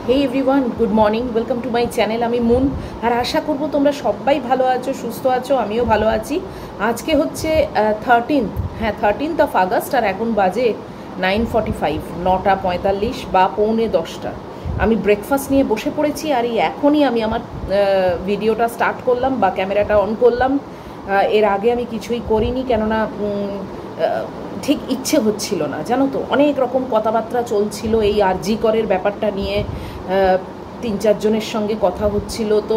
Hey everyone, good morning, welcome to my channel. আমি moon, আর আশা করব তোমরা সবাই ভালো আছো, সুস্থ আছো, আমিও ভালো আছি। আজকে হচ্ছে 13th অফ আগস্ট, আর এখন বাজে 9:45, 9:45 বা 9:45। আমি ব্রেকফাস্ট নিয়ে বসে পড়েছি, আর এই এখনই আমি আমার ভিডিওটা স্টার্ট করলাম বা ক্যামেরাটা অন করলাম। এর আগে আমি কিছুই করিনি, কেননা ঠিক ইচ্ছে হচ্ছিল না, জানো তো। অনেক রকম কথাবার্তা চলছিল এই আরজি করের ব্যাপারটা নিয়ে, 3-4 জনের সঙ্গে কথা হচ্ছিল, তো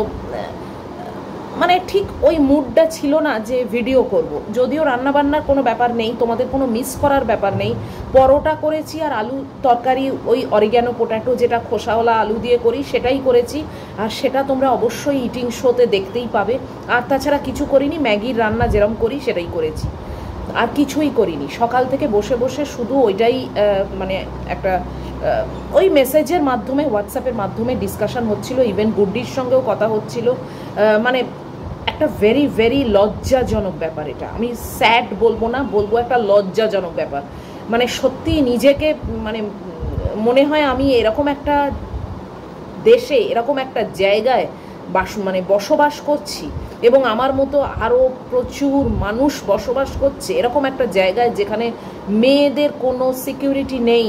মানে ঠিক ওই মুডটা ছিল না যে ভিডিও করব। যদিও রান্নাবান্নার কোনো ব্যাপার নেই, তোমাদের কোনো মিস করার ব্যাপার নেই। পরোটা করেছি আর আলু তরকারি, ওই অরিগ্যানো পোট্যাটো যেটা খোসাওয়ালা আলু দিয়ে করি সেটাই করেছি, আর সেটা তোমরা অবশ্যই ইটিং শোতে দেখতেই পাবে। আর তাছাড়া কিছু করিনি, ম্যাগির রান্না যেরকম করি সেটাই করেছি, আর কিছুই করিনি। সকাল থেকে বসে বসে শুধু ওইটাই মানে একটা ওই মেসেজের মাধ্যমে, হোয়াটসঅ্যাপের মাধ্যমে ডিসকাশন হচ্ছিল, ইভেন গুড্ডির সঙ্গেও কথা হচ্ছিল। মানে একটা ভেরি ভেরি লজ্জাজনক ব্যাপার এটা। আমি স্যাড বলবো না, বলবো একটা লজ্জাজনক ব্যাপার। মানে সত্যি নিজেকে মানে মনে হয় আমি এরকম একটা দেশে, এরকম একটা জায়গায় বসবাস করছি, এবং আমার মতো আরও প্রচুর মানুষ বসবাস করছে এরকম একটা জায়গায় যেখানে মেয়েদের কোনো সিকিউরিটি নেই।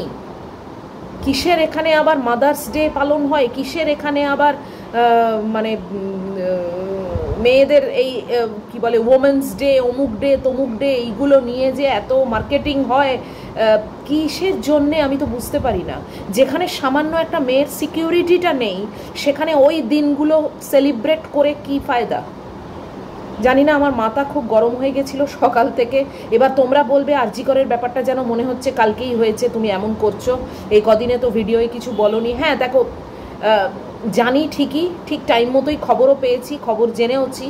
কিসের এখানে আবার মাদার্স ডে পালন হয়, কিসের এখানে আবার মানে মেয়েদের এই কি বলে ওমেন্স ডে, অমুক ডে তমুক ডে, এইগুলো নিয়ে যে এত মার্কেটিং হয়, কিসের জন্যে আমি তো বুঝতে পারি না। যেখানে সামান্য একটা মেয়ের সিকিউরিটিটা নেই, সেখানে ওই দিনগুলো সেলিব্রেট করে কি ফায়দা? জানি না, আমার মাথা খুব গরম হয়ে গেছিলো সকাল থেকে। এবার তোমরা বলবে আরজি করের ব্যাপারটা যেন মনে হচ্ছে কালকেই হয়েছে, তুমি এমন করছো, এই কদিনে তো ভিডিওয়ে কিছু বলোনি। হ্যাঁ দেখো, জানি ঠিকই, ঠিক টাইম মতোই খবরও পেয়েছি, খবর জেনেওছি।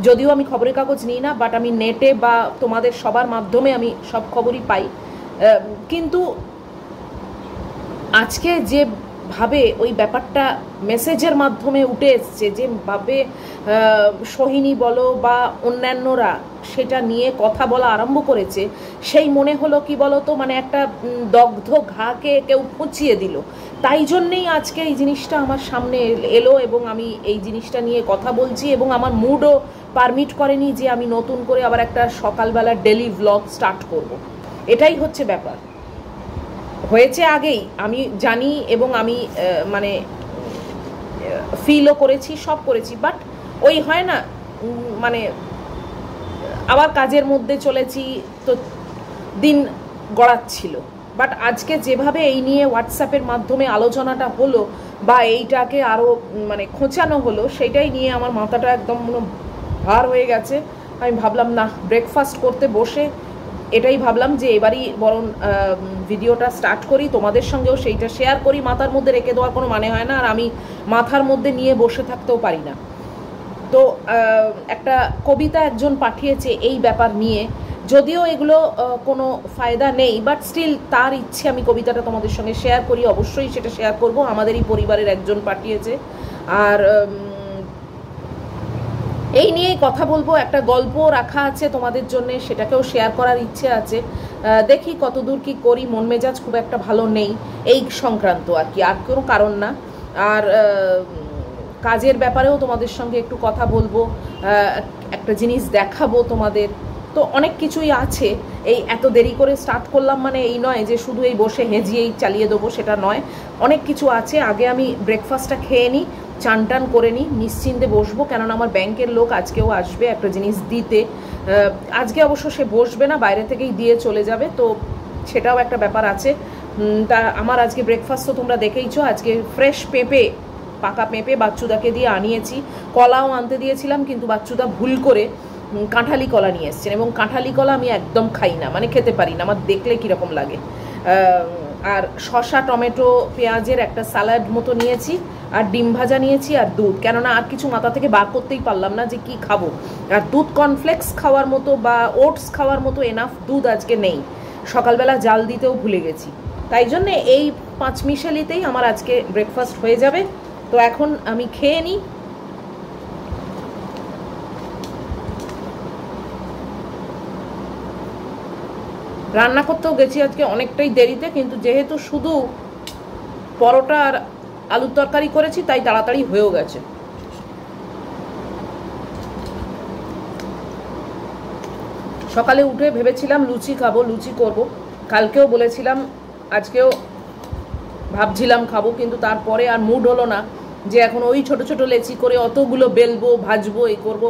যদিও আমি খবরের কাগজ নিই না, বাট আমি নেটে বা তোমাদের সবার মাধ্যমে আমি সব খবরই পাই। কিন্তু আজকে যেভাবে ওই ব্যাপারটা মেসেজের মাধ্যমে উঠে এসছে, যেভাবে সোহিনী বলো বা অন্যান্যরা সেটা নিয়ে কথা বলা আরম্ভ করেছে, সেই মনে হলো কি বলো তো, মানে একটা দগ্ধ ঘাকে কেউ ফুঁচিয়ে দিল। তাই জন্যেই আজকে এই জিনিসটা আমার সামনে এলো, এবং আমি এই জিনিসটা নিয়ে কথা বলছি, এবং আমার মুডও পারমিট করেনি যে আমি নতুন করে আবার একটা সকালবেলা ডেলি ভ্লগ স্টার্ট করব। এটাই হচ্ছে ব্যাপার। হয়েছে আগেই আমি জানি, এবং আমি মানে ফিলও করেছি, সব করেছি, বাট ওই হয় না, মানে আবার কাজের মধ্যে চলেছি, তো দিন গড়াচ্ছিল। বাট আজকে যেভাবে এই নিয়ে হোয়াটসঅ্যাপের মাধ্যমে আলোচনাটা হলো, বা এইটাকে আরও মানে খোঁচানো হলো, সেটাই নিয়ে আমার মাথাটা একদম ভার হয়ে গেছে। আমি ভাবলাম না, ব্রেকফাস্ট করতে বসে এটাই ভাবলাম যে এবারই বরং ভিডিওটা স্টার্ট করি, তোমাদের সঙ্গেও সেইটা শেয়ার করি। মাথার মধ্যে রেখে দেওয়ার কোনো মানে হয় না, আর আমি মাথার মধ্যে নিয়ে বসে থাকতেও পারি না। তো একটা কবিতা একজন পাঠিয়েছে এই ব্যাপার নিয়ে, যদিও এগুলো কোনো ফায়দা নেই, বাট স্টিল তার ইচ্ছে আমি কবিতাটা তোমাদের সঙ্গে শেয়ার করি, অবশ্যই সেটা শেয়ার করব। আমাদেরই পরিবারের একজন পাঠিয়েছে, আর এই নিয়েই কথা বলবো। একটা গল্প রাখা আছে তোমাদের জন্য, সেটাকেও শেয়ার করার ইচ্ছে আছে। দেখি কতদূর কি করি। মন মেজাজ খুব একটা ভালো নেই এই সংক্রান্ত, আর কি, আর কোনো কারণ না। আর কাজের ব্যাপারেও তোমাদের সঙ্গে একটু কথা বলবো, একটা জিনিস দেখাবো তোমাদের। তো অনেক কিছুই আছে। এই এত দেরি করে স্টার্ট করলাম মানে এই নয় যে শুধু এই বসে হেজিয়েই চালিয়ে দেবো, সেটা নয়। অনেক কিছু আছে। আগে আমি ব্রেকফাস্টটা খেয়ে নিই, চান টান করে নিই, নিশ্চিন্তে বসবো, কেননা আমার ব্যাংকের লোক আজকেও আসবে একটা জিনিস দিতে। আজকে অবশ্য সে বসবে না, বাইরে থেকেই দিয়ে চলে যাবে, তো সেটাও একটা ব্যাপার আছে। তা আমার আজকে ব্রেকফাস্ট তো তোমরা দেখেইছো। আজকে ফ্রেশ পেঁপে, পাকা পেঁপে বাচ্চুদাকে দিয়ে আনিয়েছি। কলাও আনতে দিয়েছিলাম, কিন্তু বাচ্চুদা ভুল করে কাঁঠালি কলা নিয়ে এসছেন, এবং কাঁঠালি কলা আমি একদম খাই না, মানে খেতে পারি না, আমার দেখলে কীরকম লাগে। আর শসা, টমেটো, পেঁয়াজের একটা স্যালাড মতো নিয়েছি, আর ডিম ভাজা নিয়েছি, আর দুধ, কেননা আর কিছু মাথা থেকে বার করতেই পারলাম না যে কি খাবো। আর দুধ কর্নফ্লেক্স খাওয়ার মতো বা ওটস খাওয়ার মতো এনাফ দুধ আজকে নেই, সকালবেলা জাল দিতেও ভুলে গেছি। তাই জন্যে এই 5 মিশালিতেই আমার আজকে ব্রেকফাস্ট হয়ে যাবে। তো এখন আমি খেয়ে নিই। রান্না করতেও গেছি আজকে অনেকটাই দেরিতে, কিন্তু যেহেতু শুধু পরোটা আর আলুর তরকারি করেছি, তাই তাড়াতাড়ি হয়েও গেছে। সকালে উঠে ভেবেছিলাম লুচি খাবো, লুচি করব, কালকেও বলেছিলাম, আজকেও ভাবছিলাম খাবো, কিন্তু তারপরে আর মুড হলো না যে এখন ওই ছোট ছোট লেচি করে অতগুলো বেলবো, ভাজবো, এই করব।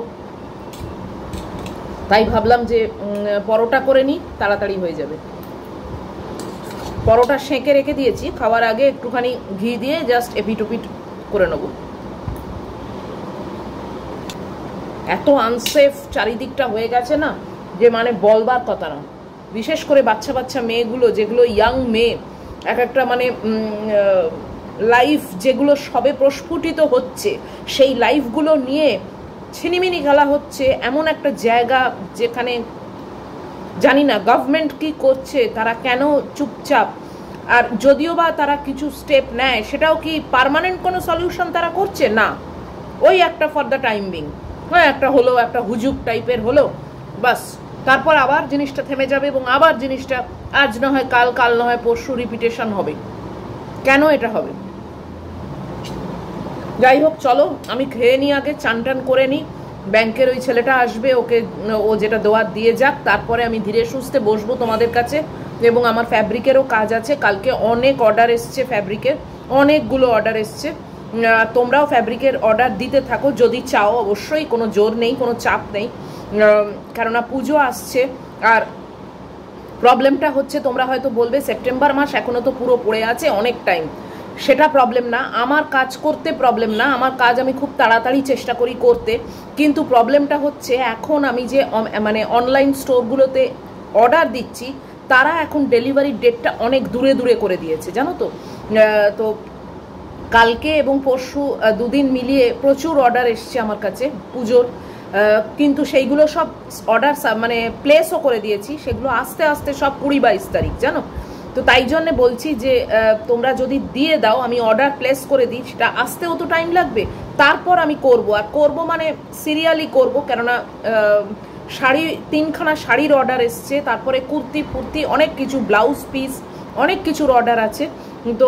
তাই ভাবলাম যে পরোটা করে নিই, তাড়াতাড়ি হয়ে যাবে। পরোটা সেঁকে রেখে দিয়েছি, খাওয়ার আগে একটুখানি ঘি দিয়ে জাস্ট এপিট ওপিট করে নেব। এত আনসেফ চারিদিকটা হয়ে গেছে না, যে মানে বলবার কথা না। বিশেষ করে বাচ্চা বাচ্চা মেয়েগুলো, যেগুলো ইয়াং মেয়ে, এক একটা মানে লাইফ যেগুলো সবে প্রস্ফুটিত হচ্ছে, সেই লাইফগুলো নিয়ে ছিনিমিনি খেলা হচ্ছে এমন একটা জায়গা, যেখানে জানি না গভর্নমেন্ট কি করছে, তারা কেন চুপচাপ। আর যদিও বা তারা কিছু স্টেপ নেয়, সেটাও কি পার্মানেন্ট কোনো সলিউশন তারা করছে না। ওই একটা ফর দ্য টাইম বিং, হ্যাঁ একটা হলো, একটা হুজুক টাইপের হলো, বাস। তারপর আবার জিনিসটা থেমে যাবে এবং আবার জিনিসটা আজ না হয় কাল, কাল না হয় পরশু রিপিটেশন হবে। কেন এটা হবে? যাই হোক, চলো আমি খেয়ে নিই, আগে চান টান করে নিই। ব্যাংকের ওই ছেলেটা আসবে, ওকে ও যেটা দেওয়ার দিয়ে যাক, তারপরে আমি ধীরে সুস্থে বসবো তোমাদের কাছে। এবং আমার ফ্যাব্রিকেরও কাজ আছে, কালকে অনেক অর্ডার এসছে ফ্যাব্রিকের, অনেকগুলো অর্ডার এসছে। তোমরাও ফ্যাব্রিকের অর্ডার দিতে থাকো যদি চাও, অবশ্যই কোনো জোর নেই, কোনো চাপ নেই, কেননা পুজো আসছে। আর প্রবলেমটা হচ্ছে, তোমরা হয়তো বলবে সেপ্টেম্বর মাস এখনো তো পুরো পড়ে আছে, অনেক টাইম। সেটা প্রবলেম না, আমার কাজ করতে প্রবলেম না, আমার কাজ আমি খুব তাড়াতাড়ি চেষ্টা করি করতে। কিন্তু প্রবলেমটা হচ্ছে, এখন আমি যে মানে অনলাইন স্টোরগুলোতে অর্ডার দিচ্ছি, তারা এখন ডেলিভারি ডেটটা অনেক দূরে দূরে করে দিয়েছে, জানো তো। তো কালকে এবং পরশু দুদিন মিলিয়ে প্রচুর অর্ডার এসছে আমার কাছে পুজোর, কিন্তু সেইগুলো সব অর্ডার মানে প্লেসও করে দিয়েছি, সেগুলো আস্তে আস্তে সব 20-22 তারিখ, জানো তো। তাই জন্যে বলছি যে তোমরা যদি দিয়ে দাও, আমি অর্ডার প্লেস করে দিই, সেটা আসতেও তো টাইম লাগবে। তারপর আমি করব, আর করব মানে সিরিয়ালি করব, কেননা শাড়ি 3খানা শাড়ির অর্ডার এসছে, তারপরে কুর্তি ফুর্তি অনেক কিছু, ব্লাউজ পিস অনেক কিছুর অর্ডার আছে। তো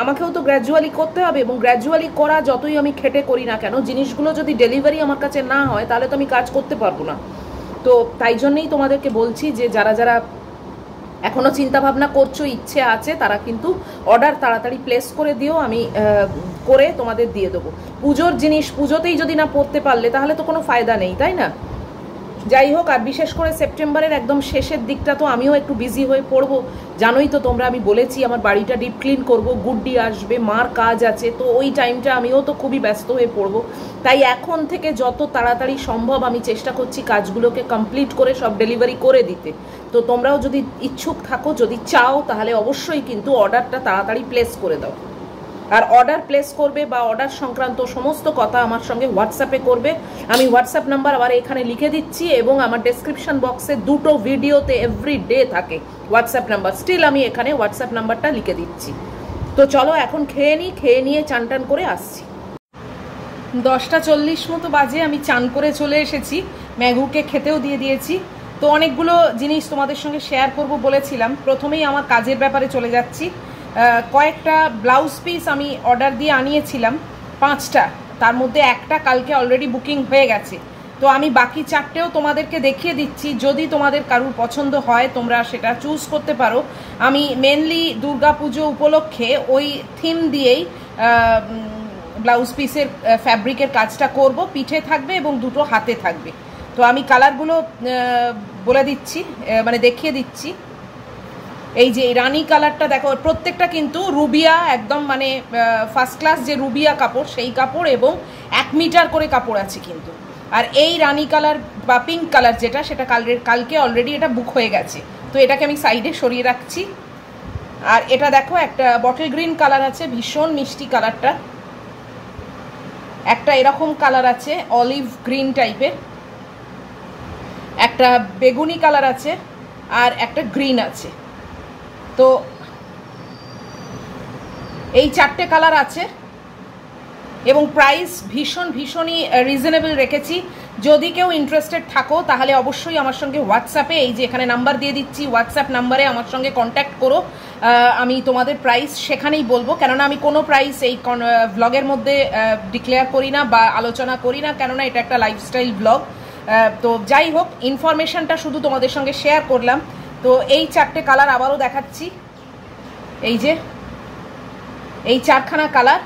আমাকেও তো গ্র্যাজুয়ালি করতে হবে, এবং গ্র্যাজুয়ালি করা যতই আমি খেটে করি না কেন, জিনিসগুলো যদি ডেলিভারি আমার কাছে না হয়, তাহলে তো আমি কাজ করতে পারবো না। তো তাই জন্যেই তোমাদেরকে বলছি যে যারা যারা এখনও চিন্তাভাবনা করছো, ইচ্ছে আছে, তারা কিন্তু অর্ডার তাড়াতাড়ি প্লেস করে দিও, আমি করে তোমাদের দিয়ে দেবো। পুজোর জিনিস পুজোতেই যদি না পড়তে পারলে, তাহলে তো কোনো ফায়দা নেই, তাই না? যাই হোক, আর বিশেষ করে সেপ্টেম্বরের একদম শেষের দিকটা তো আমিও একটু বিজি হয়ে পড়বো, জানোই তো তোমরা, আমি বলেছি আমার বাড়িটা ডিপ ক্লিন করবো, গুড্ডি আসবে, মার কাজ আছে, তো ওই টাইমটা আমিও তো খুবই ব্যস্ত হয়ে পড়বো। তাই এখন থেকে যত তাড়াতাড়ি সম্ভব আমি চেষ্টা করছি কাজগুলোকে কমপ্লিট করে সব ডেলিভারি করে দিতে। তো তোমরাও যদি ইচ্ছুক থাকো, যদি চাও, তাহলে অবশ্যই কিন্তু অর্ডারটা তাড়াতাড়ি প্লেস করে দাও। আর অর্ডার প্লেস করবে বা অর্ডার সংক্রান্ত সমস্ত কথা আমার সঙ্গে হোয়াটসঅ্যাপে করবে। আমি হোয়াটসঅ্যাপ নাম্বার আবার এখানে লিখে দিচ্ছি, এবং আমার ডেসক্রিপশন বক্সে দুটো ভিডিওতে এভরি ডে থাকে হোয়াটসঅ্যাপ নাম্বার, স্টিল আমি এখানে হোয়াটসঅ্যাপ নাম্বারটা লিখে দিচ্ছি। তো চলো এখন খেয়ে নিই, খেয়ে নিয়ে চান টান করে আসছি। 10:40 মতো বাজে, আমি চান করে চলে এসেছি, ম্যাগুকে খেতেও দিয়ে দিয়েছি। তো অনেকগুলো জিনিস তোমাদের সঙ্গে শেয়ার করব বলেছিলাম। প্রথমেই আমার কাজের ব্যাপারে চলে যাচ্ছি। কয়েকটা ব্লাউজ পিস আমি অর্ডার দিয়ে আনিয়েছিলাম, 5টা, তার মধ্যে একটা কালকে অলরেডি বুকিং হয়ে গেছে। তো আমি বাকি 4টেও তোমাদেরকে দেখিয়ে দিচ্ছি, যদি তোমাদের কারুর পছন্দ হয় তোমরা সেটা চুজ করতে পারো। আমি মেনলি দুর্গাপুজো উপলক্ষে ওই থিম দিয়েই ব্লাউজ পিসের ফ্যাব্রিকের কাজটা করব। পিঠে থাকবে এবং দুটো হাতে থাকবে। তো আমি কালারগুলো বলে দিচ্ছি, মানে দেখিয়ে দিচ্ছি। এই যে রানী কালারটা দেখো, প্রত্যেকটা কিন্তু রুবিয়া, একদম মানে ফার্স্ট ক্লাস যে রুবিয়া কাপড়, সেই কাপড়, এবং 1 মিটার করে কাপড় আছে কিন্তু। আর এই রানী কালার বা পিঙ্ক কালার যেটা, সেটা কালকে অলরেডি এটা বুক হয়ে গেছে, তো এটাকে আমি সাইডে সরিয়ে রাখছি। আর এটা দেখো, একটা বটল গ্রিন কালার আছে, ভীষণ মিষ্টি কালারটা। একটা এরকম কালার আছে, অলিভ গ্রিন টাইপের, একটা বেগুনি কালার আছে, আর একটা গ্রিন আছে। তো এই 4টে কালার আছে, এবং প্রাইস ভীষণই রিজনেবল রেখেছি। যদি কেউ ইন্টারেস্টেড থাকো তাহলে অবশ্যই আমার সঙ্গে হোয়াটসঅ্যাপে, এই যে এখানে নাম্বার দিয়ে দিচ্ছি, হোয়াটসঅ্যাপ নাম্বারে আমার সঙ্গে কন্ট্যাক্ট করো। আমি তোমাদের প্রাইস সেখানেই বলবো, কেননা আমি কোনো প্রাইস এই ব্লগের মধ্যে ডিক্লেয়ার করি না বা আলোচনা করি না, কেননা এটা একটা লাইফস্টাইল ব্লগ। তো যাই হোক, ইনফরমেশনটা শুধু তোমাদের সঙ্গে শেয়ার করলাম। তো এই 4টে কালার আবারও দেখাচ্ছি, এই যে এই 4খানা কালার।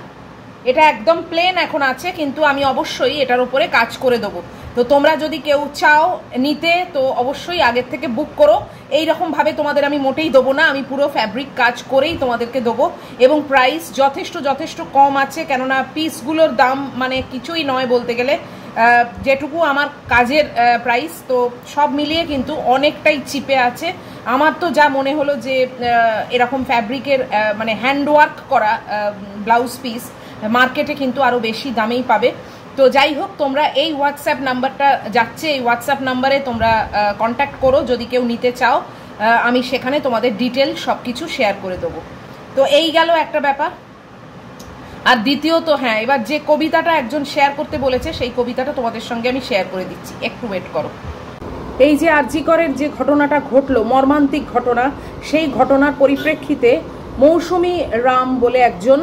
এটা একদম প্লেন এখন আছে, কিন্তু আমি অবশ্যই এটার উপরে কাজ করে দেবো। তো তোমরা যদি কেউ চাও নিতে তো অবশ্যই আগের থেকে বুক করো। এইরকমভাবে তোমাদের আমি মোটেই দেবো না, আমি পুরো ফ্যাব্রিক কাজ করেই তোমাদেরকে দেবো। এবং প্রাইস যথেষ্ট কম আছে, কেননা পিসগুলোর দাম মানে কিছুই নয় বলতে গেলে, যেটুকু আমার কাজের প্রাইস, তো সব মিলিয়ে কিন্তু অনেকটাই চিপে আছে। আমার তো যা মনে হলো যে এরকম ফ্যাব্রিকের মানে হ্যান্ডওয়ার্ক করা ব্লাউজ পিস মার্কেটে কিন্তু আরও বেশি দামেই পাবে। তো যাই হোক, তোমরা এই হোয়াটসঅ্যাপ নাম্বারটা যাচ্ছে, এই হোয়াটসঅ্যাপ নাম্বারে তোমরা কন্ট্যাক্ট করো যদি কেউ নিতে চাও। আমি সেখানে তোমাদের ডিটেল সব কিছু শেয়ার করে দেবো। তো এই গেল একটা ব্যাপার। আর দ্বিতীয়ত, হ্যাঁ, এবার যে কবিতাটা একজন শেয়ার করতে বলেছে সেই কবিতাটা তোমাদের সঙ্গে আমি শেয়ার করে দিচ্ছি, একটু ওয়েট করো। এই যে আরজি করের যে ঘটনাটা ঘটলো, মর্মান্তিক ঘটনা, সেই ঘটনার পরিপ্রেক্ষিতে মৌসুমী রাম বলে একজন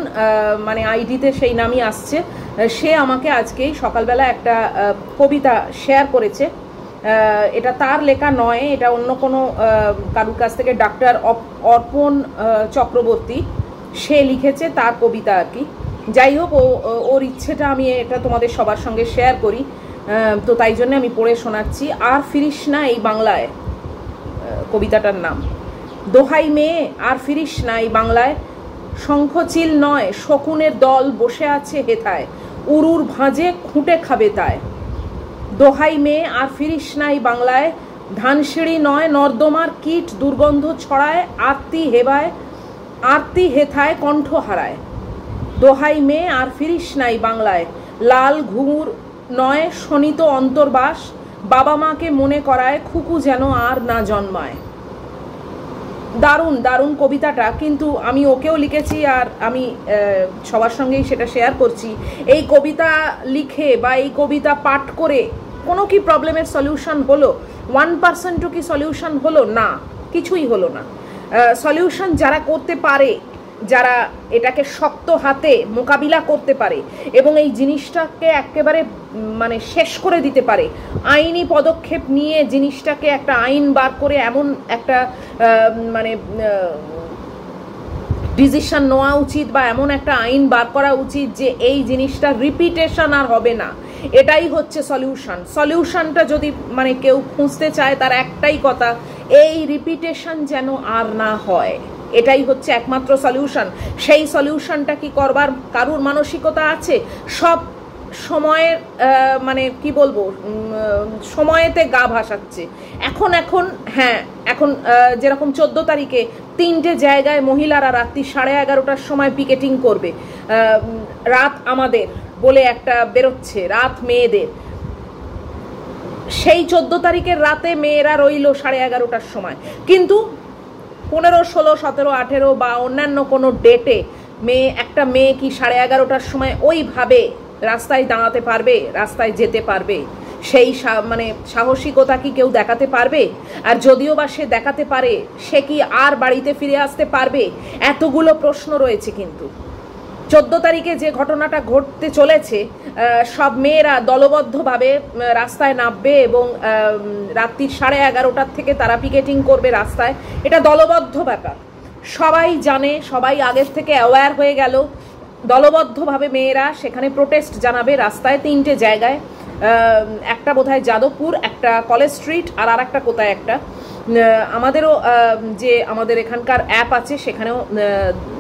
মানে আইডিতে সেই নামই আসছে, সে আমাকে আজকেই সকালবেলা একটা কবিতা শেয়ার করেছে। এটা তার লেখা নয়, এটা অন্য কোনো কারুর কাছ থেকে, ডাক্তার অর্পণ চক্রবর্তী সে লিখেছে তার কবিতা আর কি। যাই হোক, ওর ইচ্ছেটা আমি এটা তোমাদের সবার সঙ্গে শেয়ার করি, তো তাই জন্য আমি পড়ে শোনাচ্ছি। আর ফিরিস না এই বাংলায়, কবিতাটার নাম। দোহাই মেয়ে আর ফিরিস না এই বাংলায়, শঙ্খচিল নয় শকুনের দল বসে আছে হেথায়, উরুর ভাঁজে খুঁটে খাবে তাই। দোহাই মেয়ে আর ফিরিস না এই বাংলায়, ধানসিঁড়ি নয় নর্দমার কীট দুর্গন্ধ ছড়ায়, আরতি হেথায় কণ্ঠ হারায়। দোহাই মেয়ে আর ফিরিস নাই বাংলায়, লাল ঘুঙুর নয় শোনিত অন্তর্বাস, বাবা মাকে মনে করায় খুকু যেন আর না জন্মায়। দারুণ দারুণ কবিতাটা, কিন্তু আমি ওকেও লিখেছি আর আমি সবার সঙ্গেই সেটা শেয়ার করছি। এই কবিতা লিখে বা এই কবিতা পাঠ করে কোনো কি প্রবলেমের সলিউশন হলো? 1% কি সলিউশন হলো? না, কিছুই হলো না। সলিউশন যারা করতে পারে, যারা এটাকে শক্ত হাতে মোকাবিলা করতে পারে এবং এই জিনিসটাকে একেবারে মানে শেষ করে দিতে পারে, আইনি পদক্ষেপ নিয়ে জিনিসটাকে একটা আইন বার করে এমন একটা মানে ডিসিশন নেওয়া উচিত বা এমন একটা আইন বার করা উচিত যে এই জিনিসটা রিপিটেশন আর হবে না। এটাই হচ্ছে সলিউশন। সলিউশনটা যদি মানে কেউ খুঁজতে চায়, তার একটাই কথা, এই রিপিটেশন যেন আর না হয়, এটাই হচ্ছে একমাত্র সলিউশন। সেই সলিউশনটা কি করবার কারুর মানসিকতা আছে? সব সময়ের মানে কি বলবো, সময়েতে গা ভাসাচ্ছে। এখন হ্যাঁ, এখন যেরকম 14 তারিখে 3টে জায়গায় মহিলারা রাত্রি 11:30টার সময় পিকেটিং করবে, রাত আমাদের বলে একটা বেরোচ্ছে, রাত মেয়েদের। সেই 14 তারিখের রাতে মেয়েরা রইল 11:30টার সময়, কিন্তু 15, 16, 17, 18 বা অন্যান্য কোনো ডেটে একটা মেয়ে কি 11:30টার সময় ওইভাবে রাস্তায় দাঁড়াতে পারবে, রাস্তায় যেতে পারবে? সেই মানে সাহসিকতা কি কেউ দেখাতে পারবে? আর যদিও বা সে দেখাতে পারে, সে কি আর বাড়িতে ফিরে আসতে পারবে? এতগুলো প্রশ্ন রয়েছে। কিন্তু 14 তারিখে যে ঘটনাটা ঘটতে চলেছে, সব মেয়েরা দলবদ্ধভাবে রাস্তায় নামবে এবং রাত্রি 11:30টার থেকে তারা পিকেটিং করবে রাস্তায়। এটা দলবদ্ধ ব্যাপার, সবাই জানে, সবাই আগের থেকে অ্যাওয়্যার হয়ে গেল। দলবদ্ধভাবে মেয়েরা সেখানে প্রোটেস্ট জানাবে রাস্তায় 3টে জায়গায়, একটা বোধহয় যাদবপুর, একটা কলেজ স্ট্রিট, আর একটা কোথায় একটা। আমাদেরও যে আমাদের এখানকার অ্যাপ আছে সেখানেও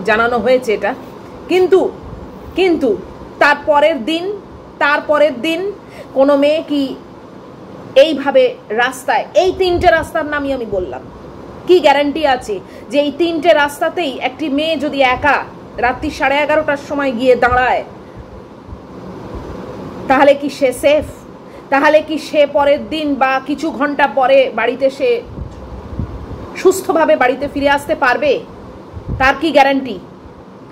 জানানো হয়েছে এটা। কিন্তু তারপরের দিন কোনো মেয়ে কি এইভাবে রাস্তায়, এই 3টে রাস্তার নামই আমি বললাম, কি গ্যারান্টি আছে যে এই 3টে রাস্তাতেই একটি মেয়ে যদি একা রাত্রি 11:30টার সময় গিয়ে দাঁড়ায়, তাহলে কি সে সেফ? তাহলে কি সে পরের দিন বা কিছু ঘন্টা পরে বাড়িতে সে সুস্থভাবে বাড়িতে ফিরে আসতে পারবে? তার কি গ্যারান্টি?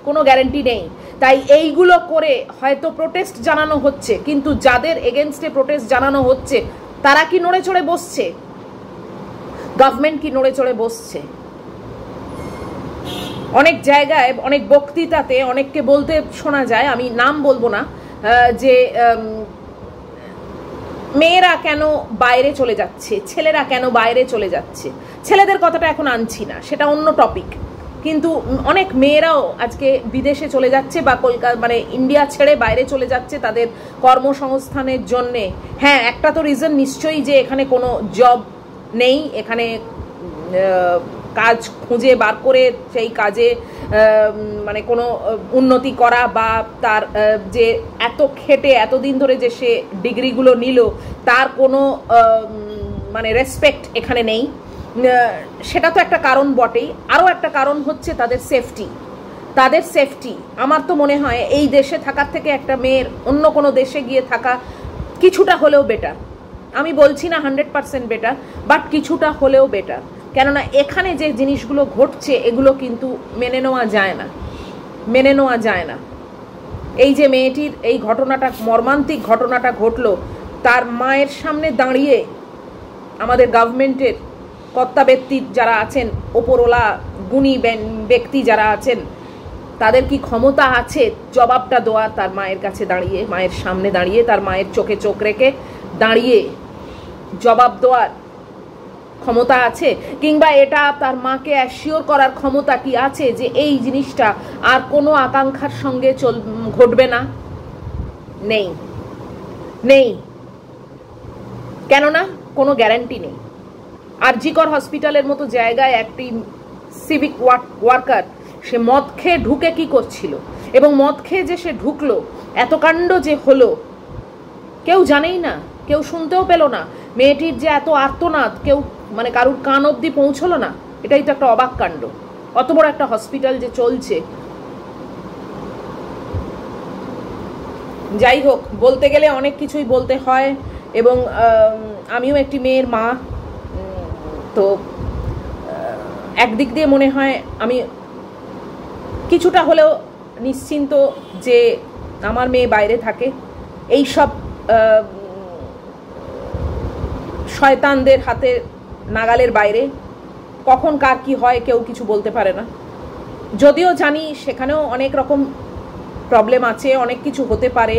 কোনো গ্যারান্টি নেই। তাই এইগুলো করে হয়তো প্রোটেস্ট জানানো হচ্ছে, কিন্তু যাদের এগেনস্টে প্রোটেস্ট জানানো হচ্ছে তারা কি নড়ে চড়ে বসছে? গভর্নমেন্ট কি নড়ে চড়ে বসছে? অনেক জায়গায় অনেক বক্তৃতাতে অনেককে বলতে শোনা যায়, আমি নাম বলবো না, যে মেয়েরা কেন বাইরে চলে যাচ্ছে, ছেলেরা কেন বাইরে চলে যাচ্ছে। ছেলেদের কথাটা এখন আনছি না, সেটা অন্য টপিক। কিন্তু অনেক মেয়েরাও আজকে বিদেশে চলে যাচ্ছে বা কলকাতা মানে ইন্ডিয়া ছেড়ে বাইরে চলে যাচ্ছে তাদের কর্মসংস্থানের জন্যে। হ্যাঁ, একটা তো রিজন নিশ্চয়ই যে এখানে কোনো জব নেই, এখানে কাজ খুঁজে বার করে সেই কাজে মানে কোনো উন্নতি করা বা তার যে এত খেটে এতদিন ধরে যে সে ডিগ্রিগুলো নিল তার কোনো মানে রেসপেক্ট এখানে নেই, সেটা তো একটা কারণ বটেই। আরও একটা কারণ হচ্ছে তাদের সেফটি। তাদের সেফটি আমার তো মনে হয় এই দেশে থাকার থেকে একটা মেয়ের অন্য কোনো দেশে গিয়ে থাকা কিছুটা হলেও বেটার। আমি বলছি না 100% বেটার, বাট কিছুটা হলেও বেটার। কেননা এখানে যে জিনিসগুলো ঘটছে এগুলো কিন্তু মেনে নেওয়া যায় না, মেনে নেওয়া যায় না। এই যে মেয়েটির এই ঘটনাটা, মর্মান্তিক ঘটনাটা ঘটলো, তার মায়ের সামনে দাঁড়িয়ে আমাদের গভর্নমেন্টের কর্তা ব্যক্তি যারা আছেন, ওপরওয়ালা গুণী ব্যক্তি যারা আছেন, তাদের কি ক্ষমতা আছে জবাবটা দেওয়ার? তার মায়ের কাছে দাঁড়িয়ে, মায়ের সামনে দাঁড়িয়ে, তার মায়ের চোখে চোখ রেখে দাঁড়িয়ে জবাব দেওয়ার ক্ষমতা আছে? কিংবা এটা তার মাকে অ্যাসিওর করার ক্ষমতা কি আছে যে এই জিনিসটা আর কোনো আকাঙ্ক্ষার সঙ্গে ঘটবে না? নেই, নেই। কেননা কোনো গ্যারান্টি নেই। আরজিকর হসপিটালের মতো জায়গায় একটি সিভিক ওয়ার্কার সে মদ খেয়ে ঢুকে কি করছিল, এবং মদ খেয়ে যে সে ঢুকলো, এত কাণ্ড যে হলো কেউ জানেই না, কেউ শুনতেও পেল না। মেয়েটির যে এত আর্তনাদ কেউ মানে কারুর কান অবধি পৌঁছলো না, এটাই তো একটা অবাক কাণ্ড। অত বড় একটা হসপিটাল যে চলছে। যাই হোক, বলতে গেলে অনেক কিছুই বলতে হয়, এবং আমিও একটি মেয়ের মা। তো একদিক দিয়ে মনে হয় আমি কিছুটা হলেও নিশ্চিন্ত যে আমার মেয়ে বাইরে থাকে, এই সব শয়তানদের হাতে নাগালের বাইরে। কখন কার কি হয় কেউ কিছু বলতে পারে না। যদিও জানি সেখানেও অনেক রকম প্রবলেম আছে, অনেক কিছু হতে পারে,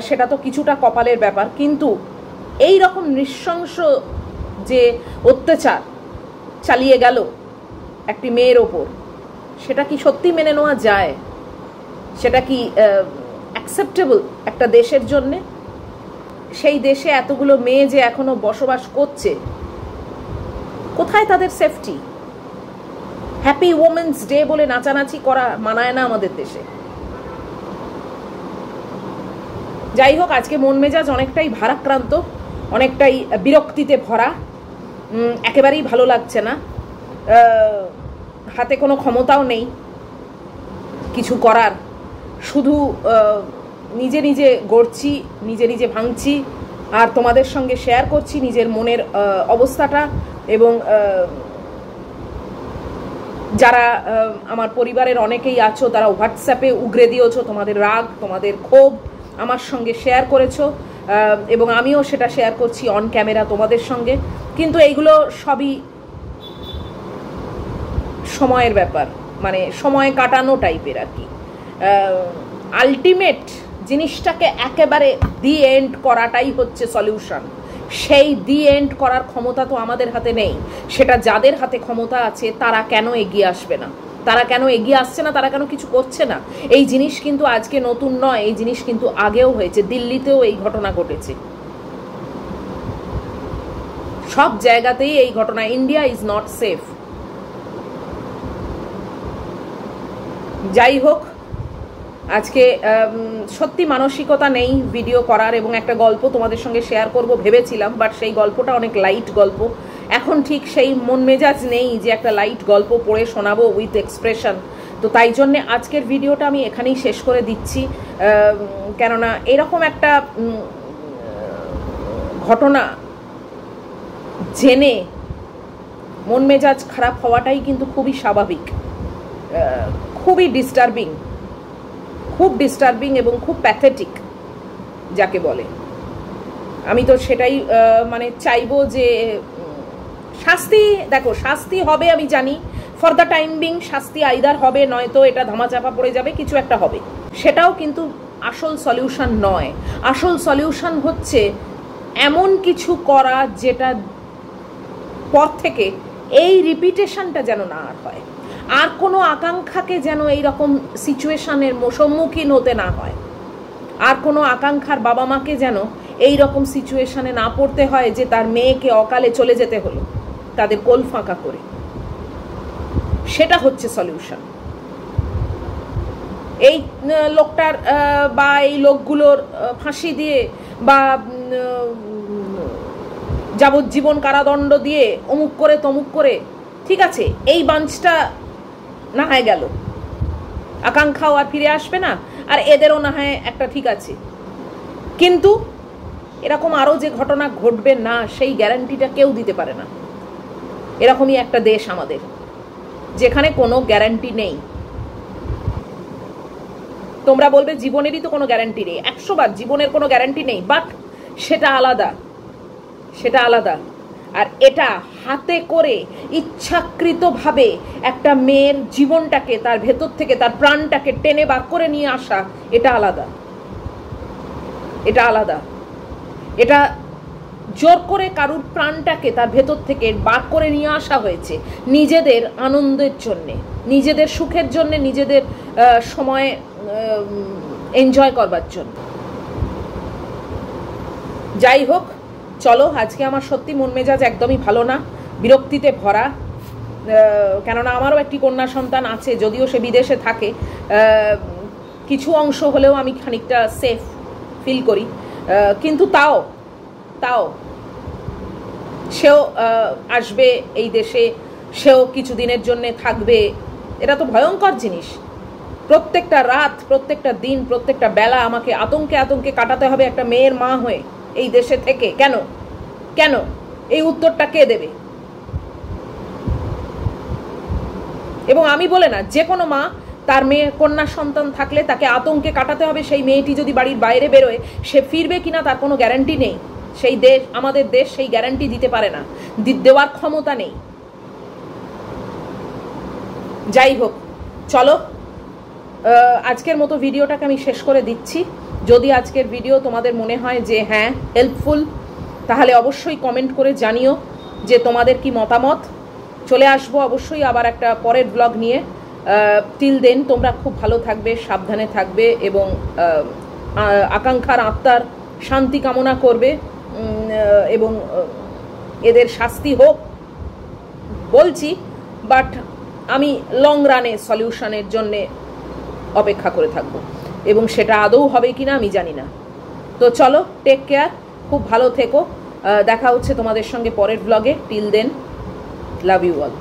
সেটা তো কিছুটা কপালের ব্যাপার। কিন্তু এই রকম নৃশংস যে অত্যাচার চালিয়ে গেল একটি মেয়ের ওপর, সেটা কি সত্যি মেনে নেওয়া যায়? সেটা কি অ্যাকসেপ্টেবল একটা দেশের জন্যে? সেই দেশে এতগুলো মেয়ে যে এখনো বসবাস করছে, কোথায় তাদের সেফটি? হ্যাপি ওমেন্স ডে বলে নাচানাচি করা মানায় না আমাদের দেশে। যাই হোক, আজকে মন মেজাজ অনেকটাই ভারাক্রান্ত, অনেকটাই বিরক্তিতে ভরা, একেবারেই ভালো লাগছে না। হাতে কোনো ক্ষমতাও নেই কিছু করার, শুধু নিজে নিজে গড়ছি, নিজে নিজে ভাঙছি, আর তোমাদের সঙ্গে শেয়ার করছি নিজের মনের অবস্থাটা। এবং যারা আমার পরিবারের অনেকেই আছো, তারা হোয়াটসঅ্যাপে উগরে দিয়েছো তোমাদের রাগ, তোমাদের ক্ষোভ আমার সঙ্গে শেয়ার করেছো, এবং আমিও সেটা শেয়ার করছি অন ক্যামেরা তোমাদের সঙ্গে। কিন্তু এইগুলো সবই সময়ের ব্যাপার, মানে সময় কাটানো টাইপের আর কি। আলটিমেট জিনিসটাকে একেবারে দি এন্ড করাটাই হচ্ছে সলিউশন। সেই দি এন্ড করার ক্ষমতা তো আমাদের হাতে নেই। সেটা যাদের হাতে ক্ষমতা আছে তারা কেন এগিয়ে আসবে না? তারা কেন এগিয়ে আসছে না? তারা কেন কিছু করছে না? এই জিনিস কিন্তু আজকে নতুন নয়, এই জিনিস কিন্তু আগেও হয়েছে। দিল্লিতেও এই ঘটনা ঘটেছে, সব জায়গাতেই এই ঘটনা। India is not safe. যাই হোক, আজকে সত্যি মানসিকতা নেই ভিডিও করার, এবং একটা গল্প তোমাদের সঙ্গে শেয়ার করব ভেবেছিলাম, বাট সেই গল্পটা অনেক লাইট গল্প। এখন ঠিক সেই মন মেজাজ নেই যে একটা লাইট গল্প পড়ে শোনাবো উইথ এক্সপ্রেশন। তো তাই জন্যে আজকের ভিডিওটা আমি এখানেই শেষ করে দিচ্ছি। কেননা এরকম একটা ঘটনা জেনে মন মেজাজ খারাপ হওয়াটাই কিন্তু খুবই স্বাভাবিক, খুবই ডিস্টার্বিং, খুব ডিস্টার্বিং এবং খুব প্যাথেটিক যাকে বলে। আমি তো সেটাই মানে চাইবো যে শাস্তি, দেখো শাস্তি হবে আমি জানি, ফর দ্য টাইম বিং শাস্তি আইদার হবে, নয়তো এটা ধামাচাপা পড়ে যাবে, কিছু একটা হবে। সেটাও কিন্তু আসল সলিউশন নয়। আসল সলিউশন হচ্ছে এমন কিছু করা যেটা পর থেকে এই রিপিটেশনটা যেন না আর হয়, আর কোনো আকাঙ্ক্ষাকে যেন এইরকম সিচুয়েশনের সম্মুখীন হতে না হয়, আর কোনো আকাঙ্ক্ষার বাবা মাকে যেন এই রকম সিচুয়েশনে না পড়তে হয় যে তার মেয়েকে অকালে চলে যেতে হলো তাদের কোল ফাঁকা করে। সেটা হচ্ছে সলিউশন। এই লোকটার বা এই লোকগুলোর ফাঁসি দিয়ে বা যাবজ্জীবন কারাদণ্ড দিয়ে অমুক করে তমুক করে, ঠিক আছে, এই বাঞ্চটা না হয় গেল, আকাঙ্ক্ষাও আর ফিরে আসবে না, আর এদেরও না হয় একটা ঠিক আছে। কিন্তু এরকম আরও যে ঘটনা ঘটবে না সেই গ্যারান্টিটা কেউ দিতে পারে না। এরকমই একটা দেশ আমাদের, যেখানে কোনো গ্যারান্টি নেই। তোমরা বলবে জীবনেরই তো কোনো গ্যারান্টি নেই, 100 বার জীবনের কোনো গ্যারান্টি নেই, বাট সেটা আলাদা, সেটা আলাদা। আর এটা হাতে করে ইচ্ছাকৃতভাবে একটা মেয়ের জীবনটাকে, তার ভেতর থেকে তার প্রাণটাকে টেনে বার করে নিয়ে আসা, এটা আলাদা, এটা আলাদা। এটা জোর করে কারুর প্রাণটাকে তার ভেতর থেকে বার করে নিয়ে আসা হয়েছে নিজেদের আনন্দের জন্যে, নিজেদের সুখের জন্যে, নিজেদের সময় এনজয় করবার জন্য। যাই হোক, চলো, আজকে আমার সত্যি মন মেজাজ একদমই ভালো না, বিরক্তিতে ভরা। কেননা আমারও একটি কন্যা সন্তান আছে, যদিও সে বিদেশে থাকে, কিছু অংশ হলেও আমি খানিকটা সেফ ফিল করি, কিন্তু তাও সেও আসবে এই দেশে, সেও কিছুদিনের জন্য থাকবে। এটা তো ভয়ঙ্কর জিনিস। প্রত্যেকটা রাত, প্রত্যেকটা দিন, প্রত্যেকটা বেলা আমাকে আতঙ্কে আতঙ্কে কাটাতে হবে একটা মেয়ের মা হয়ে এই দেশে থেকে। কেন কেন এই উত্তরটা কে দেবে? এবং আমি বলে না, যে কোনো মা তার মেয়ে কন্যা সন্তান থাকলে তাকে আতঙ্কে কাটাতে হবে। সেই মেয়েটি যদি বাড়ির বাইরে বেরোয়, সে ফিরবে কিনা তার কোনো গ্যারান্টি নেই। সেই দেশ, আমাদের দেশ, সেই গ্যারান্টি দিতে পারে না, দেওয়ার ক্ষমতা নেই। যাই হোক, চলো আজকের মতো ভিডিওটাকে আমি শেষ করে দিচ্ছি। যদি আজকের ভিডিও তোমাদের মনে হয় যে হ্যাঁ হেল্পফুল, তাহলে অবশ্যই কমেন্ট করে জানিও যে তোমাদের কি মতামত। চলে আসবো অবশ্যই আবার একটা পরের ব্লগ নিয়ে। টিল দেন তোমরা খুব ভালো থাকবে, সাবধানে থাকবে এবং আকাঙ্ক্ষার আত্মার শান্তি কামনা করবে এবং এদের শাস্তি হোক বলছি, বাট আমি লং রানে সলিউশনের জন্যে অপেক্ষা করে থাকবো, এবং সেটা আদৌ হবে কিনা আমি জানি না। তো চলো, টেক কেয়ার, খুব ভালো থেকো। দেখা হচ্ছে তোমাদের সঙ্গে পরের ব্লগে। Till then, love you all.